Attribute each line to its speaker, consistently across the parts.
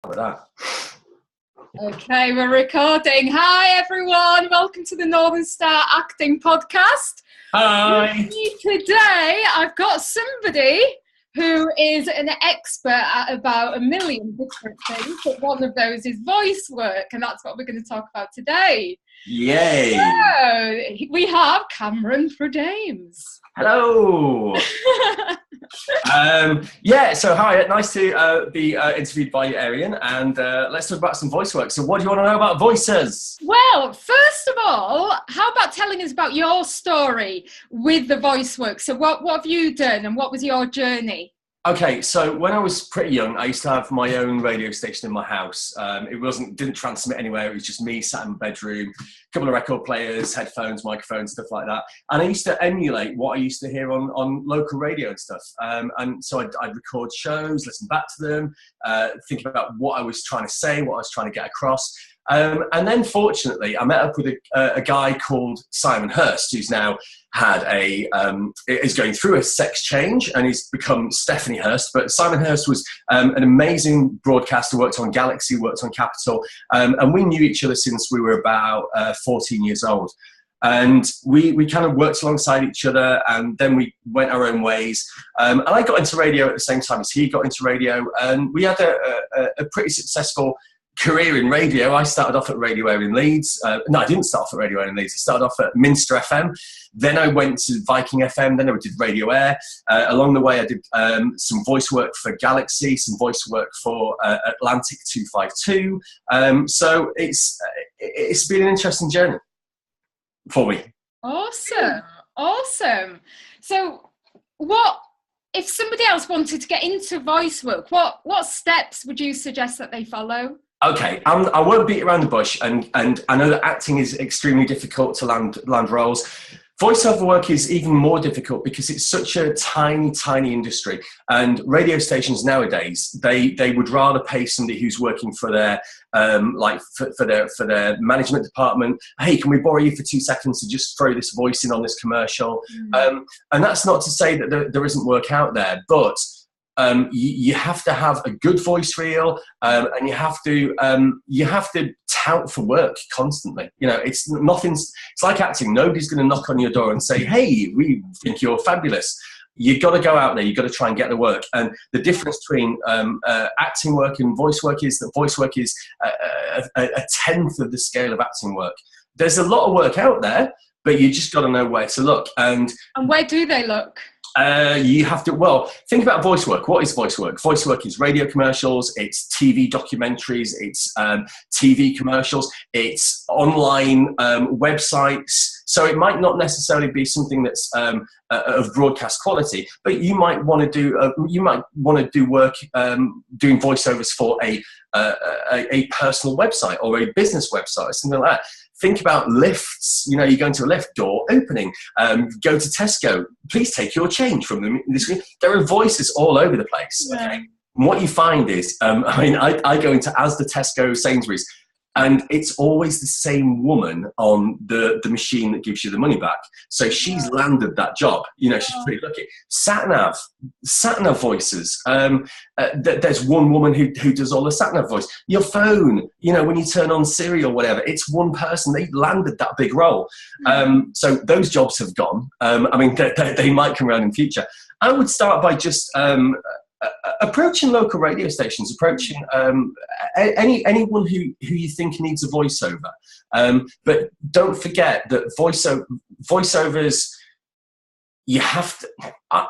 Speaker 1: Like that.
Speaker 2: Okay, we're recording. Hi everyone, welcome to the Northern Star Acting Podcast.
Speaker 1: Hi.
Speaker 2: Today I've got somebody who is an expert at about a million different things, but one of those is voice work, and that's what we're going to talk about today.
Speaker 1: Yay.
Speaker 2: So, we have Cameron Prudames.
Speaker 1: Hello. So hi, nice to be interviewed by you, Arian, and let's talk about some voice work. So what do you want to know about voices?
Speaker 2: Well, first of all, how about telling us about your story with the voice work? So what have you done and what was your journey?
Speaker 1: Okay, so when I was pretty young, I used to have my own radio station in my house. Didn't transmit anywhere. It was just me sat in my bedroom, a couple of record players, headphones, microphones, stuff like that. And I used to emulate what I used to hear on local radio and stuff. And so I'd record shows, listen back to them, think about what I was trying to say, what I was trying to get across. And then fortunately, I met up with a guy called Simon Hurst, who's now is going through a sex change and he's become Stephanie Hurst. But Simon Hurst was an amazing broadcaster, worked on Galaxy, worked on Capital. And we knew each other since we were about 14 years old. And we kind of worked alongside each other, and then we went our own ways. And I got into radio at the same time as he got into radio. And we had a pretty successful career in radio. I started off at Radio Air in Leeds. No, I didn't start off at Radio Air in Leeds. I started off at Minster FM. Then I went to Viking FM. Then I did Radio Air. Along the way, I did some voice work for Galaxy, some voice work for Atlantic 252. So it's been an interesting journey for me.
Speaker 2: Awesome. So if somebody else wanted to get into voice work, what steps would you suggest that they follow?
Speaker 1: Okay, I won't beat around the bush, and I know that acting is extremely difficult to land roles. Voiceover work is even more difficult because it's such a tiny industry, and radio stations nowadays they would rather pay somebody who's working for their for their management department. Hey, can we borrow you for 2 seconds to just throw this voice in on this commercial? And that's not to say that there isn't work out there, but you have to have a good voice reel, and you have to tout for work constantly. You know, it's like acting. Nobody's going to knock on your door and say, "Hey, we think you're fabulous." You've got to go out there. You've got to try and get the work. And the difference between acting work and voice work is that voice work is a tenth of the scale of acting work. There's a lot of work out there, but you just got to know where to look. And
Speaker 2: where do they look?
Speaker 1: You have to, think about voice work. What is voice work? Voice work is radio commercials, it's TV documentaries, it's TV commercials, it's online websites. So it might not necessarily be something that's of broadcast quality, but you might want to do work doing voiceovers for a personal website or a business website or something like that. Think about lifts. You know, you go into a lift, door opening. Go to Tesco. Please take your change from them. There are voices all over the place. Okay. And what you find is, I go into Asda, Tesco, Sainsbury's, and it's always the same woman on the machine that gives you the money back. So she's landed that job. You know, she's pretty lucky. Sat nav voices. There's one woman who does all the sat nav voice. Your phone, you know, when you turn on Siri or whatever, it's one person. They landed that big role. So those jobs have gone. They might come around in future. I would start by just approaching local radio stations, approaching anyone who you think needs a voiceover. But don't forget that voiceovers, you have to,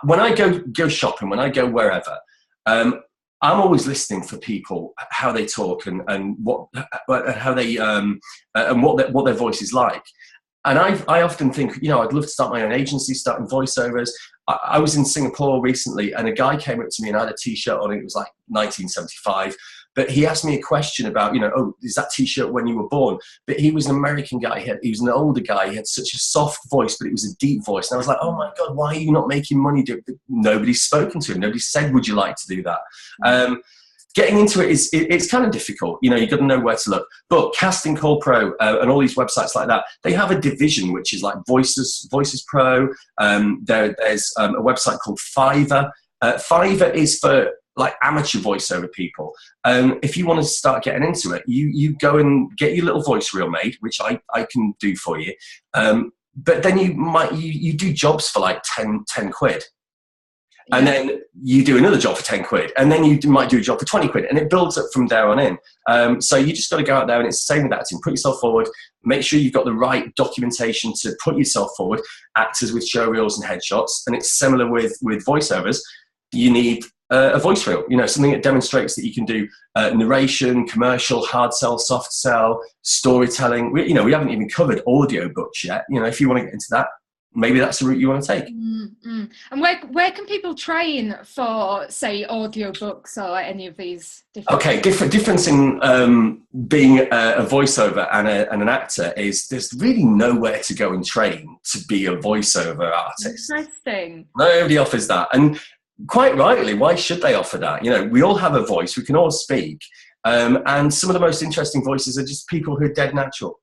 Speaker 1: when I go shopping, when I go wherever, I'm always listening for people, how they talk and what their voice is like. And I often think, you know, I'd love to start my own agency, starting voiceovers. I was in Singapore recently, and a guy came up to me and I had a T-shirt on. It was like 1975. But he asked me a question about, you know, oh, is that T-shirt when you were born? But he was an American guy. He was an older guy. He had such a soft voice, but it was a deep voice. And I was like, oh my God, why are you not making money? Nobody's spoken to him. Nobody said, would you like to do that? Getting into it it's kind of difficult. You know, you've got to know where to look. But Casting Call Pro and all these websites like that, they have a division which is like Voices Pro. There's a website called Fiverr. Fiverr is for like amateur voiceover people, if you want to start getting into it, you go and get your little voice reel made, which I can do for you. But then you do jobs for like 10 quid. And then you do another job for 10 quid. And then you might do a job for 20 quid. And it builds up from there on in. So you just got to go out there, and it's the same with acting. Put yourself forward. Make sure you've got the right documentation to put yourself forward. Actors with show reels and headshots. And it's similar with voiceovers. You need a voice reel, something that demonstrates that you can do narration, commercial, hard sell, soft sell, storytelling. We haven't even covered audio books yet. If you want to get into that, maybe that's the route you want to take.
Speaker 2: Mm-hmm. And where can people train for, say, audiobooks or any of these different...
Speaker 1: Okay, difference in being a voiceover and an actor is there's really nowhere to go and train to be a voiceover artist.
Speaker 2: Interesting.
Speaker 1: Nobody offers that. And quite rightly, why should they offer that? We all have a voice, we can all speak. And some of the most interesting voices are just people who are dead natural.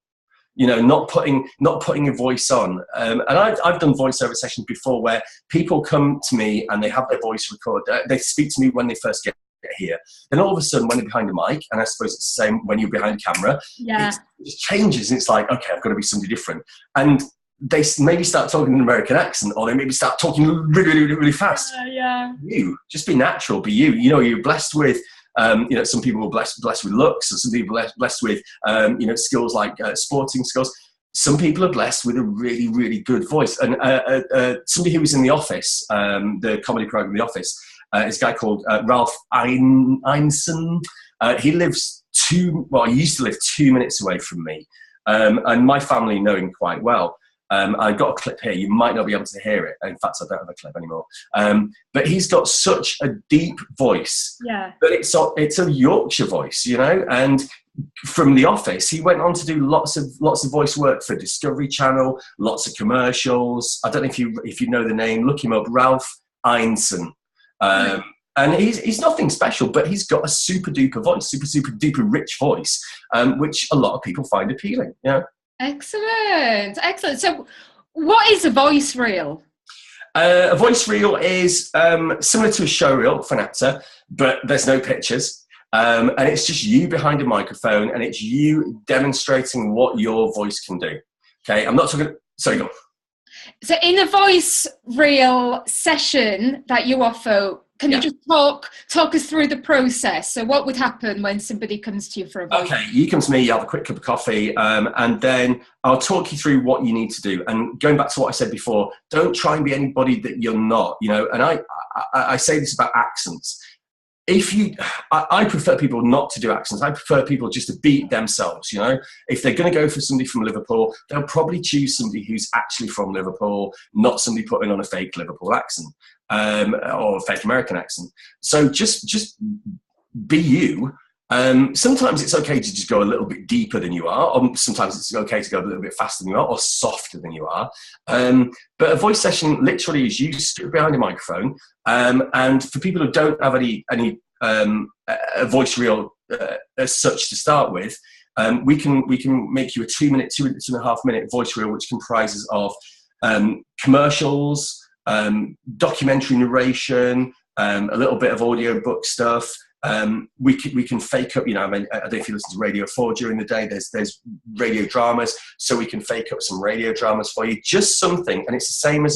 Speaker 1: Not putting a voice on. And I've done voiceover sessions before where people come to me and they have their voice recorded. They speak to me when they first get here. Then all of a sudden, when they're behind a mic, and I suppose it's the same when you're behind camera, it just changes. And it's like, okay, I've got to be somebody different. And they maybe start talking in an American accent, or they maybe start talking really, really, really fast. You just be natural, be you. You're blessed with. Some people are blessed with looks, and some people are blessed with, skills like sporting skills. Some people are blessed with a really, really good voice. And somebody who was in The Office, the comedy program The Office, is a guy called Ralph Ineson. He used to live 2 minutes away from me. And my family know him quite well. I've got a clip here. You might not be able to hear it. In fact, I don't have a clip anymore. But he's got such a deep voice.
Speaker 2: Yeah.
Speaker 1: But it's a Yorkshire voice, And from The Office, he went on to do lots of voice work for Discovery Channel, lots of commercials. I don't know if you know the name. Look him up, Ralph Ineson. And he's nothing special, but he's got a super duper voice, super duper rich voice, which a lot of people find appealing.
Speaker 2: Excellent. So what is a voice reel?
Speaker 1: A voice reel is similar to a show reel for an actor, but there's no pictures. And it's just you behind a microphone, and it's you demonstrating what your voice can do. Okay, I'm not talking... Sorry, go on.
Speaker 2: So in a voice reel session that you offer, can you just talk us through the process? So what would happen when somebody comes to you for a voice? Okay,
Speaker 1: you come to me, you have a quick cup of coffee, and then I'll talk you through what you need to do. And going back to what I said before, don't try and be anybody that you're not, And I say this about accents. I prefer people not to do accents. I prefer people just to be themselves, If they're going to go for somebody from Liverpool, they'll probably choose somebody who's actually from Liverpool, not somebody putting on a fake Liverpool accent or a fake American accent. So just be you. Sometimes it's okay to just go a little bit deeper than you are, or sometimes it's okay to go a little bit faster than you are, or softer than you are. But a voice session literally is you stood behind a microphone, and for people who don't have any a voice reel as such to start with, we can make you a 2 minute, 2.5 minute voice reel, which comprises of commercials, documentary narration, a little bit of audio book stuff. We can fake up, I don't know if you listen to Radio 4 during the day, there's radio dramas, so we can fake up some radio dramas for you, just something, and it's the same as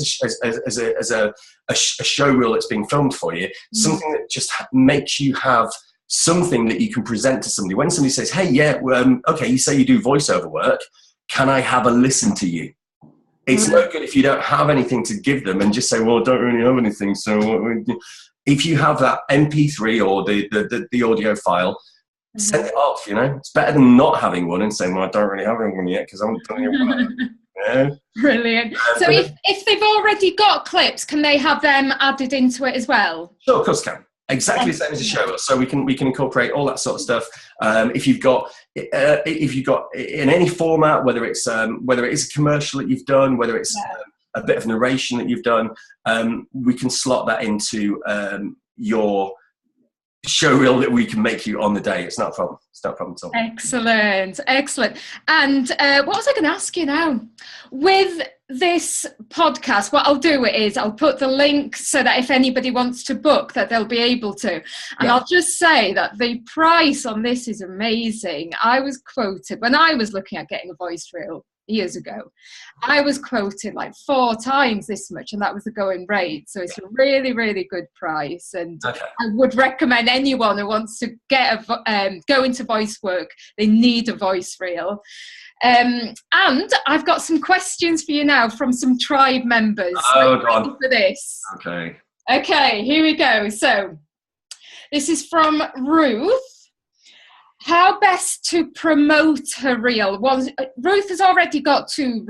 Speaker 1: a show reel that's being filmed for you, something that just makes you have something that you can present to somebody. When somebody says, hey, okay, you say you do voiceover work, can I have a listen to you? It's no good if you don't have anything to give them and just say, well, I don't really have anything, so... If you have that MP3 or the audio file, send it off, It's better than not having one and saying, well, I don't really have one yet because I'm telling you about it.
Speaker 2: Brilliant. So if they've already got clips, can they have them added into it as well?
Speaker 1: Sure, of course can. Exactly the same as a show. So we can incorporate all that sort of stuff. If you've got in any format, whether it is a commercial that you've done, whether it's a bit of narration that you've done, we can slot that into your show reel that we can make you on the day. It's not a problem. It's not a problem at all.
Speaker 2: Excellent, excellent. And what was I going to ask you now? With this podcast, what I'll do is I'll put the link so that if anybody wants to book, that they'll be able to. And I'll just say that the price on this is amazing. I was quoted, when I was looking at getting a voice reel years ago, I was quoted like 4 times this much, and that was the going rate. So it's a really, really good price, and I would recommend anyone who wants to get go into voice work, they need a voice reel. And I've got some questions for you now from some tribe members.
Speaker 1: Oh, God.
Speaker 2: For this. Okay, here we go. So this is from Ruth. How best to promote her reel? Ruth has already got 2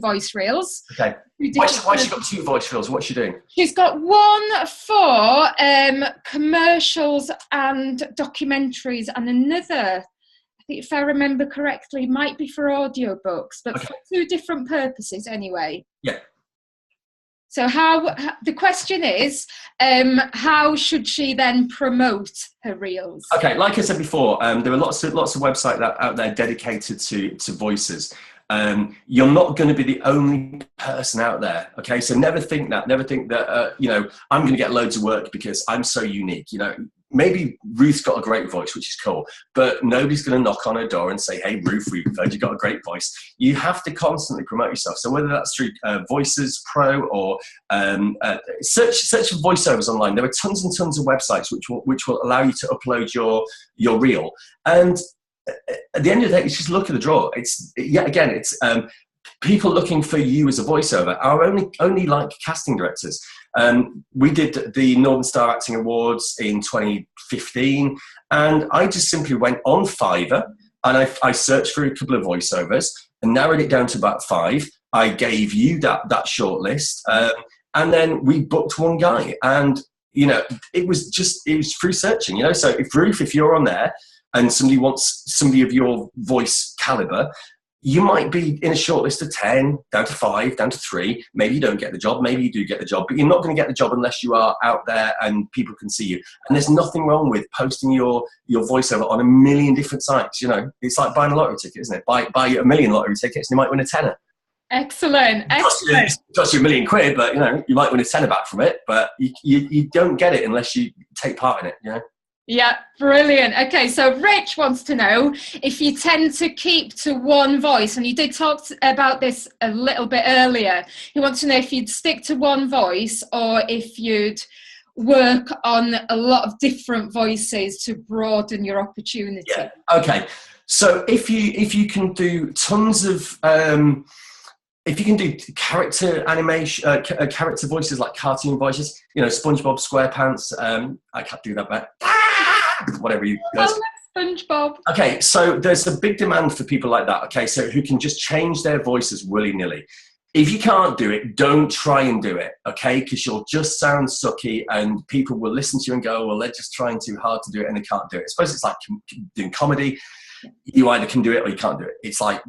Speaker 2: voice reels.
Speaker 1: Okay. Why she got 2 voice reels? What's she doing?
Speaker 2: She's got one for commercials and documentaries, and another, I think if I remember correctly, might be for audiobooks, but for 2 different purposes anyway.
Speaker 1: Yeah.
Speaker 2: So the question is, how should she then promote her reels? Okay,
Speaker 1: like I said before, there are lots of websites out there dedicated to voices. You're not going to be the only person out there. Okay, so never think that I'm going to get loads of work because I'm so unique. Maybe Ruth's got a great voice, which is cool, but nobody's going to knock on her door and say, "Hey, Ruth, we've heard you've got a great voice." You have to constantly promote yourself. So whether that's through Voices Pro or search for voiceovers online, there are tons and tons of websites which will allow you to upload your reel. And at the end of the day, it's just look at the draw. It's people looking for you as a voiceover are only like casting directors. We did the Northern Star Acting Awards in 2015, and I just simply went on Fiverr and I searched for a couple of voiceovers and narrowed it down to about 5. I gave you that shortlist, and then we booked one guy, and it was through searching. So if you're on there and somebody wants somebody of your voice caliber, you might be in a shortlist of 10, down to 5, down to 3. Maybe you don't get the job, maybe you do get the job, but you're not going to get the job unless you are out there and people can see you. And there's nothing wrong with posting your voiceover on a million different sites. It's like buying a lottery ticket, isn't it? Buy a million lottery tickets and you might win a tenner.
Speaker 2: Excellent.
Speaker 1: It costs you £1 million, but you might win a tenner back from it, but you don't get it unless you take part in it.
Speaker 2: Yeah, brilliant. Okay, so Rich wants to know if you tend to keep to one voice, and you did talk about this a little bit earlier. He wants to know if you'd stick to one voice or if you'd work on a lot of different voices to broaden your opportunity.
Speaker 1: Yeah. Okay, so if you can do tons of if you can do character animation, character voices like cartoon voices, SpongeBob SquarePants, I can't do that, but whatever you guys.
Speaker 2: SpongeBob.
Speaker 1: Okay, so there's a big demand for people like that. Okay, so who can just change their voices willy-nilly. If you can't do it, don't try and do it, okay? Because you'll just sound sucky and people will listen to you and go, well, they're just trying too hard to do it and they can't do it. I suppose it's like doing comedy. You either can do it or you can't do it. It's like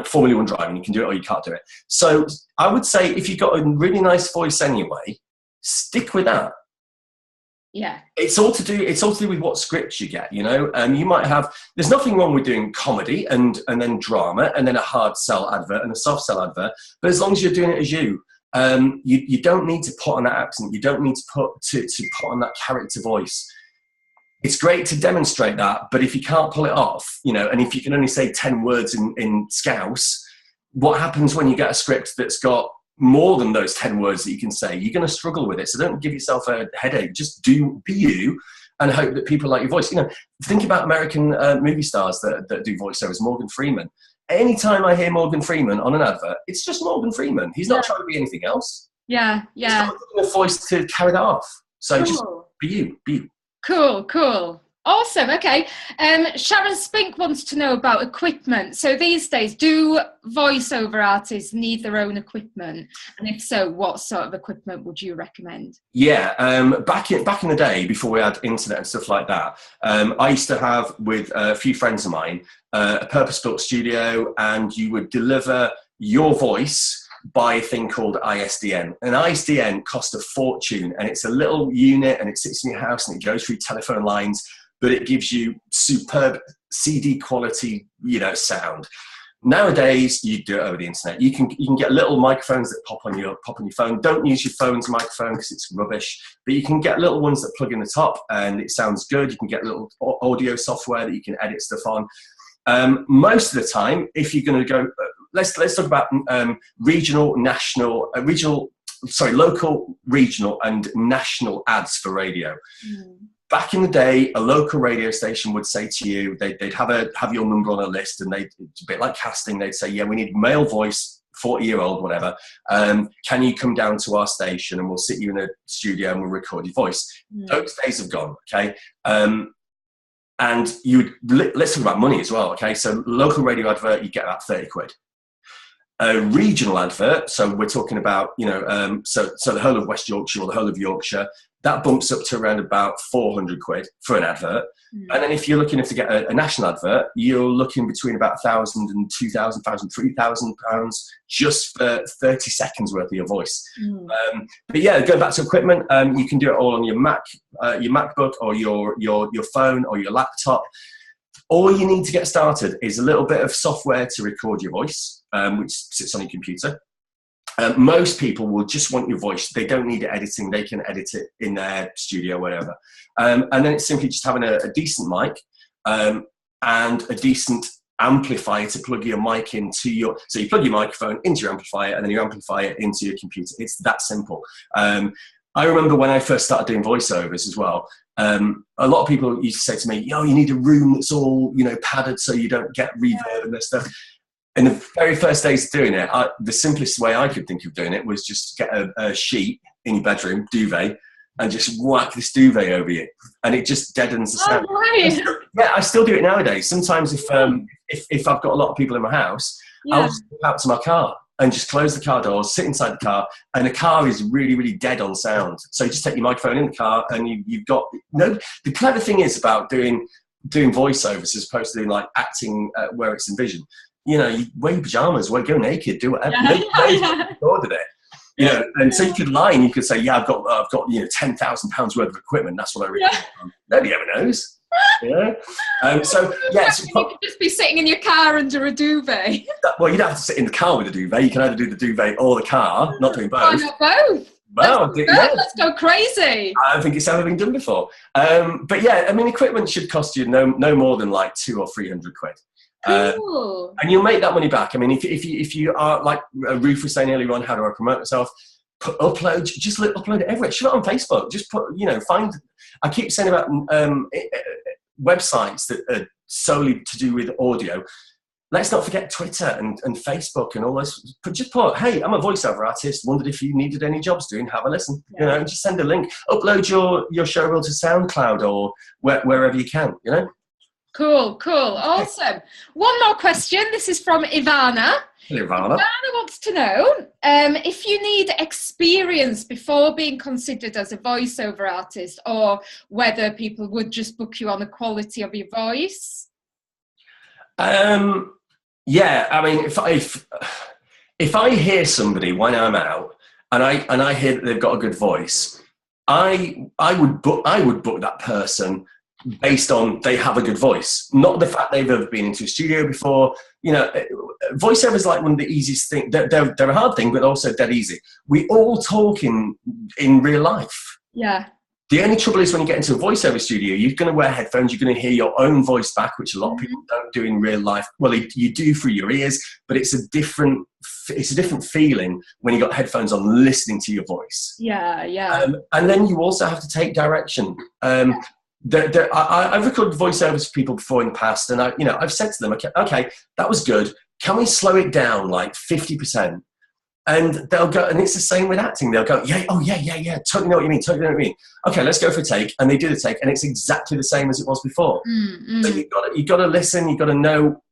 Speaker 1: Formula One driving. You can do it or you can't do it. So I would say if you've got a really nice voice anyway, stick with that.
Speaker 2: Yeah.
Speaker 1: It's all to do with what scripts you get, you might have, there's nothing wrong with doing comedy and then drama and then a hard sell advert and a soft sell advert, but as long as you're doing it as you don't need to put on that accent. You don't need to put on that character voice. It's great to demonstrate that, but if you can't pull it off, and if you can only say 10 words in Scouse, what happens when you get a script that's got more than those 10 words that you can say? You're going to struggle with it. So don't give yourself a headache. Just be you and hope that people like your voice. Think about American movie stars that do voiceovers. Morgan Freeman. Anytime I hear Morgan Freeman on an advert, it's just Morgan Freeman. He's not trying to be anything else.
Speaker 2: Yeah.
Speaker 1: He's got a voice to carry that off. So just be you.
Speaker 2: Cool. Awesome. Okay. Sharon Spink wants to know about equipment. So these days, do voiceover artists need their own equipment? And if so, what sort of equipment would you recommend?
Speaker 1: Yeah. Back in the day, before we had internet and stuff like that, I used to have with a few friends of mine a purpose-built studio, and you would deliver your voice buy a thing called ISDN. An ISDN costs a fortune, and it's a little unit, and it sits in your house, and it goes through telephone lines, but it gives you superb CD quality, sound. Nowadays, you do it over the internet. You can get little microphones that pop on your phone. Don't use your phone's microphone because it's rubbish. But you can get little ones that plug in the top, and it sounds good. You can get little audio software that you can edit stuff on. Most of the time, if you're going to go, let's talk about local, regional, and national ads for radio. Back in the day, a local radio station would say to you, they'd have your number on a list, and it's a bit like casting. They'd say, yeah, we need male voice, 40-year-old, whatever. Can you come down to our station, and we'll sit you in a studio and we'll record your voice. Those days have gone, okay? And let's talk about money as well, okay? So local radio advert, you get about 30 quid. A regional advert, so we're talking about, so the whole of West Yorkshire or the whole of Yorkshire, that bumps up to around about 400 quid for an advert. And then if you're looking to get a national advert, you're looking between about 1,000 and 2,000, 3,000 pounds just for 30 seconds worth of your voice. But yeah, going back to equipment, you can do it all on your MacBook or your phone or your laptop. All you need to get started is a little bit of software to record your voice, which sits on your computer. Most people will just want your voice. They don't need editing. They can edit it in their studio, whatever. And then it's simply just having a decent mic and a decent amplifier to plug your mic into so you plug your microphone into your amplifier, and then you amplify it into your computer. It's that simple. I remember when I first started doing voiceovers as well, a lot of people used to say to me, you need a room that's all, padded so you don't get reverb and this stuff. In the very first days of doing it, the simplest way I could think of doing it was just get a sheet in your bedroom, duvet, and just whack this duvet over you, and it just deadens the sound.
Speaker 2: Oh, right.
Speaker 1: Yeah, I still do it nowadays. Sometimes if I've got a lot of people in my house, I'll just go out to my car and just close the car doors, sit inside the car, and the car is really, really dead on sound. So you just take your microphone in the car, and you've got the clever thing is about doing voiceovers as opposed to doing like acting where it's envisioned. You wear your pajamas, go naked, do whatever. Ordered it. And so you could lie and you could say, I've got £10,000 worth of equipment. That's what I reckon. Nobody ever knows. So you
Speaker 2: could just be sitting in your car under a duvet.
Speaker 1: Well, you'd have to sit in the car with a duvet. You can either do the duvet or the car, not doing both.
Speaker 2: Oh, not both.
Speaker 1: Well,
Speaker 2: let's go crazy.
Speaker 1: I don't think it's ever been done before. But yeah, I mean, equipment should cost you no more than like 200 or 300 quid.
Speaker 2: Cool.
Speaker 1: And you'll make that money back. I mean, if you are like Ruth was saying earlier on, how do I promote myself? Upload it everywhere. Shove it on Facebook. Just find. I keep saying about websites that are solely to do with audio. Let's not forget Twitter and Facebook and all those. Just put, hey, I'm a voiceover artist. Wondered if you needed any jobs doing. Have a listen. Just send a link. Upload your show reel to SoundCloud or wherever you can.
Speaker 2: Cool. Awesome. One more question. This is from Ivana.
Speaker 1: Hello, Ivana.
Speaker 2: Ivana wants to know if you need experience before being considered as a voiceover artist, or whether people would just book you on the quality of your voice.
Speaker 1: Yeah, I mean, if I hear somebody when I'm out and I hear that they've got a good voice, I would book that person based on they have a good voice, not the fact they've ever been into a studio before. Voiceover is like one of the easiest things. They're a hard thing, but also dead easy. We all talk in real life.
Speaker 2: Yeah.
Speaker 1: The only trouble is when you get into a voiceover studio, you're going to wear headphones, you're going to hear your own voice back, which a lot of people don't do in real life. Well, you do through your ears, but it's a different feeling when you got headphones on listening to your voice.
Speaker 2: Yeah.
Speaker 1: And then you also have to take direction. I've recorded voiceovers for people before in the past, and I've said to them, okay, that was good. Can we slow it down like 50%? And they'll go, and it's the same with acting. They'll go, yeah, totally know what you mean. Okay, let's go for a take. And they do the take, and it's exactly the same as it was before. So you've got to listen. You've got to know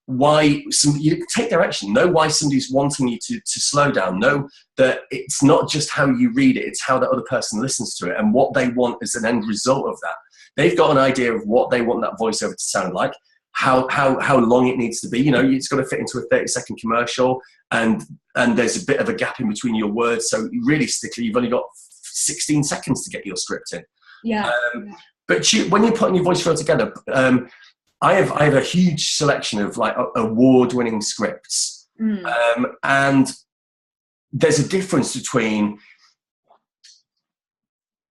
Speaker 1: why you take direction. Know why somebody's wanting you to slow down. Know that it's not just how you read it; it's how the other person listens to it and what they want as an end result of that. They've got an idea of what they want that voiceover to sound like. how long it needs to be. You know, it's got to fit into a 30-second commercial, and there's a bit of a gap in between your words. So realistically, you've only got 16 seconds to get your script in.
Speaker 2: Yeah.
Speaker 1: But when you're putting your voice reel together, I have a huge selection of like award-winning scripts, and there's a difference between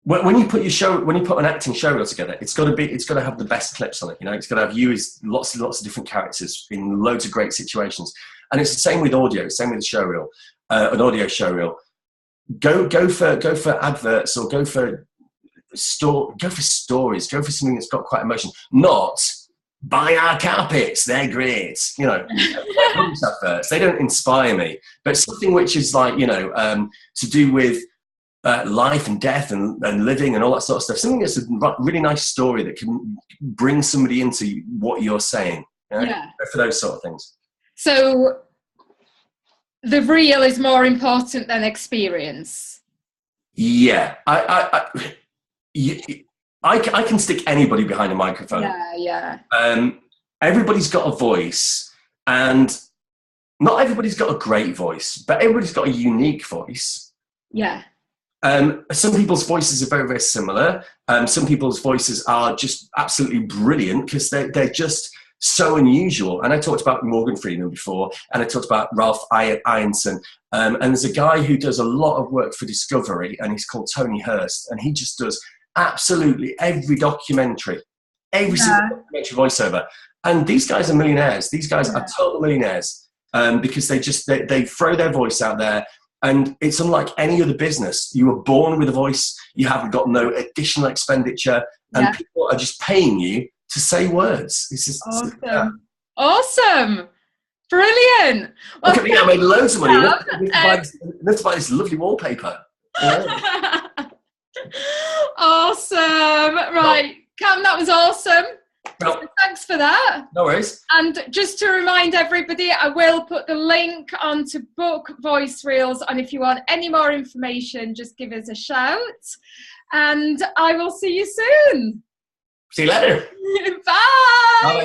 Speaker 1: when you put an acting show reel together. It's got to have the best clips on it. You know, it's got to have you as lots of different characters in loads of great situations. And it's the same with audio, same with the show reel, an audio show reel. Go for adverts, or go for stories. Go for something that's got quite emotion. Not buy our carpets, they're great. You know, adverts, they don't inspire me. But something which is like, you know, to do with life and death and living and all that sort of stuff. Something that's a really nice story that can bring somebody into what you're saying. You know? Yeah. For those sort of things.
Speaker 2: So the reel is more important than experience.
Speaker 1: Yeah, I can stick anybody behind a microphone.
Speaker 2: Yeah.
Speaker 1: Everybody's got a voice, and not everybody's got a great voice, but everybody's got a unique voice.
Speaker 2: Yeah.
Speaker 1: Some people's voices are very, very similar. Some people's voices are just absolutely brilliant because they're just so unusual. And I talked about Morgan Freeman before, and I talked about Ralph Ineson. And there's a guy who does a lot of work for Discovery, and he's called Tony Hurst, and he just does absolutely every documentary, every single documentary voiceover. And these guys are millionaires. These guys are total millionaires because they throw their voice out there. And it's unlike any other business. You were born with a voice. You haven't got no additional expenditure, and people are just paying you to say words. It's just
Speaker 2: awesome, brilliant.
Speaker 1: Well, look at me! I made loads of money. Enough to buy this lovely wallpaper. Yeah.
Speaker 2: Awesome, right, Cam? That was awesome. Well, thanks for that.
Speaker 1: No worries.
Speaker 2: And just to remind everybody, I will put the link onto book voice reels, and if you want any more information, just give us a shout. And I will see you soon.
Speaker 1: See you later.
Speaker 2: Bye. Bye.